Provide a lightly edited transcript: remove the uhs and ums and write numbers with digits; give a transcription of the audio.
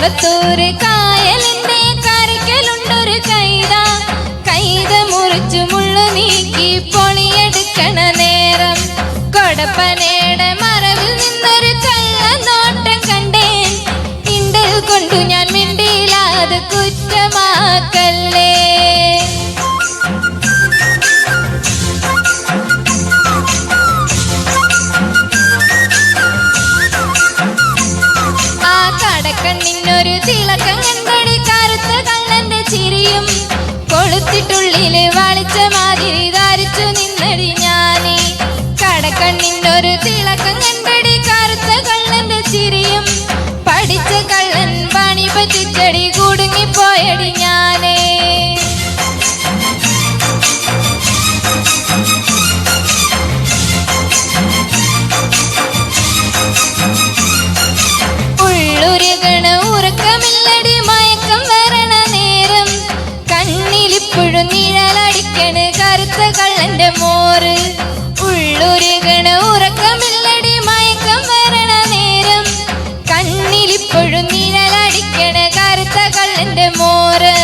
കടവത്തൂര് കായലിന്റെ കരയ്ക്കലുണ്ടൊരു കൈത മുറിച്ചു മുള്ളു നീക്കി പൊളിയെടുക്കണ നേരം കൊടപ്പനയുടെ മറവിൽ നിന്നൊരു കള്ളനോട്ടം കണ്ടേൻ. ഇണ്ടൽ കൊണ്ടു ഞാൻ മിണ്ടിയില്ല, അത് കുറ്റമാക്കല്ലേ. ആ കടക്കണ്ണിനൊരു തിളക്കം കണ്ടടി കറുത്ത കള്ളന്റെ ചിരിയും കൊളുത്തിട്ടുള്ളില് വളിച്ച മാതിരി ധരിച്ചു നിന്നടി ഞാനീ. കടക്കണ്ണിനൊരു തിളക്കം കണ്ടടി കറുത്ത കള്ളന്റെ ചിരിയും പഠിച്ച കള്ളൻ പണി പറ്റിച്ചടി കുടുങ്ങിപ്പോയടി ഞാനേ. ഉള്ളുരുകണ ഉറക്കമില്ലടി മയക്കം വരണ നേരം കണ്ണിലിപ്പോഴും നിഴലടിക്കണ് കറുത്ത കള്ളന്റെ മോറ്. ഉള്ളുരുകണ ഉറക്കമില്ലടി മയക്കം വരണ നേരം കണ്ണിലിപ്പോഴും നിഴലടിക്കണ് കറുത്ത കള്ളന്റെ മോറ്.